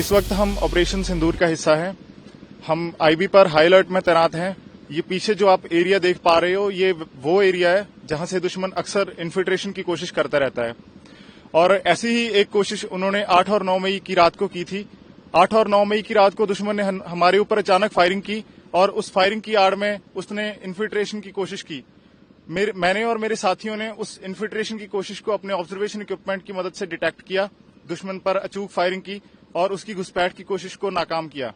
इस वक्त हम ऑपरेशन सिंदूर का हिस्सा हैं। हम आईबी पर हाई अलर्ट में तैनात हैं। ये पीछे जो आप एरिया देख पा रहे हो, ये वो एरिया है जहां से दुश्मन अक्सर इन्फिल्ट्रेशन की कोशिश करता रहता है। और ऐसी ही एक कोशिश उन्होंने 8 और 9 मई की रात को की थी। 8 और 9 मई की रात को दुश्मन ने हमारे ऊपर अचानक फायरिंग की और उस फायरिंग की आड़ में उसने इन्फिल्ट्रेशन की कोशिश की। मैंने और मेरे साथियों ने उस इन्फिल्ट्रेशन की कोशिश को अपने ऑब्जर्वेशन इक्विपमेंट की मदद से डिटेक्ट किया, दुश्मन पर अचूक फायरिंग की और उसकी घुसपैठ की कोशिश को नाकाम किया।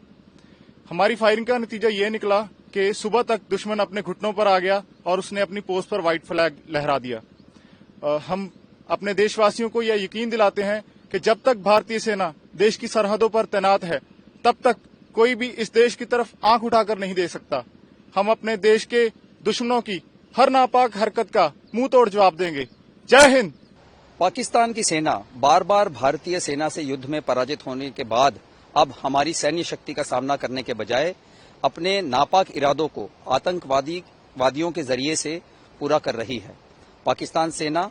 हमारी फायरिंग का नतीजा ये निकला कि सुबह तक दुश्मन अपने घुटनों पर आ गया और उसने अपनी पोस्ट पर व्हाइट फ्लैग लहरा दिया। हम अपने देशवासियों को यह यकीन दिलाते हैं कि जब तक भारतीय सेना देश की सरहदों पर तैनात है, तब तक कोई भी इस देश की तरफ आंख उठाकर नहीं देख सकता। हम अपने देश के दुश्मनों की हर नापाक हरकत का मुंह तोड़ जवाब देंगे। जय हिंद। पाकिस्तान की सेना बार बार भारतीय सेना से युद्ध में पराजित होने के बाद अब हमारी सैन्य शक्ति का सामना करने के बजाय अपने नापाक इरादों को आतंकवादियों के जरिए से पूरा कर रही है। पाकिस्तान सेना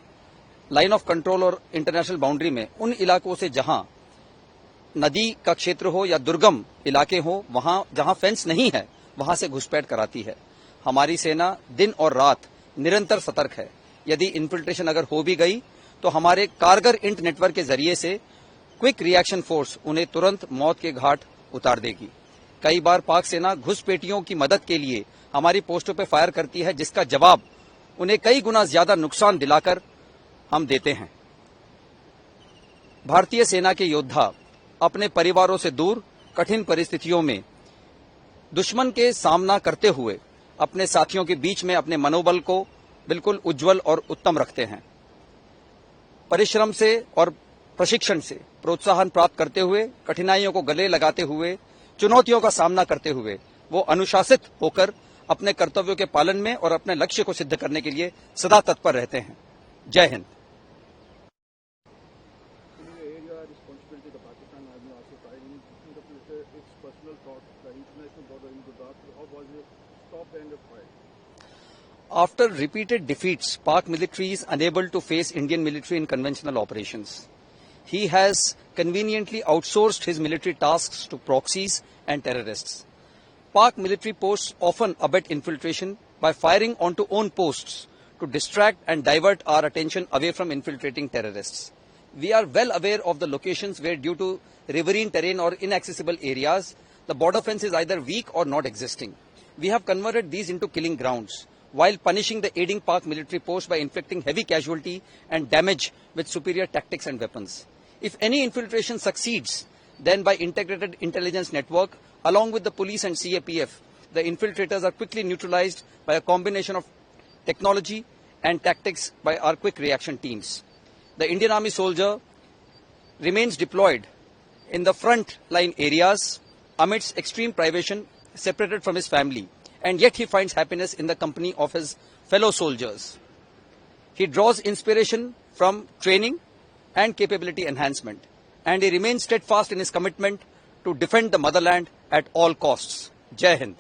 लाइन ऑफ कंट्रोल और इंटरनेशनल बाउंड्री में उन इलाकों से जहां नदी का क्षेत्र हो या दुर्गम इलाके हो, वहां जहां फेंस नहीं है, वहां से घुसपैठ कराती है। हमारी सेना दिन और रात निरंतर सतर्क है। यदि इन्फिल्ट्रेशन अगर हो भी गई तो हमारे कारगर इंट नेटवर्क के जरिए से क्विक रिएक्शन फोर्स उन्हें तुरंत मौत के घाट उतार देगी। कई बार पाक सेना घुसपैठियों की मदद के लिए हमारी पोस्टों पर फायर करती है, जिसका जवाब उन्हें कई गुना ज्यादा नुकसान दिलाकर हम देते हैं। भारतीय सेना के योद्धा अपने परिवारों से दूर कठिन परिस्थितियों में दुश्मन के सामना करते हुए अपने साथियों के बीच में अपने मनोबल को बिल्कुल उज्जवल और उत्तम रखते हैं। परिश्रम से और प्रशिक्षण से प्रोत्साहन प्राप्त करते हुए, कठिनाइयों को गले लगाते हुए, चुनौतियों का सामना करते हुए वो अनुशासित होकर अपने कर्तव्यों के पालन में और अपने लक्ष्य को सिद्ध करने के लिए सदा तत्पर रहते हैं। जय Hind. After repeated defeats, Pak military is unable to face Indian military in conventional operations. He has conveniently outsourced his military tasks to proxies and terrorists. Pak military posts often abet infiltration by firing onto own posts to distract and divert our attention away from infiltrating terrorists. We are well aware of the locations where, due to riverine terrain or inaccessible areas, the border fence is either weak or not existing. We have converted these into killing grounds, while punishing the aiding Pak military post by inflicting heavy casualty and damage with superior tactics and weapons. If any infiltration succeeds, then by integrated intelligence network, along with the police and CAPF, the infiltrators are quickly neutralized by a combination of technology and tactics by our quick reaction teams. The Indian Army soldier remains deployed in the front line areas amidst extreme privation, separated from his family, and yet he finds happiness in the company of his fellow soldiers. He draws inspiration from training and capability enhancement, and he remains steadfast in his commitment to defend the motherland at all costs. Jai Hind.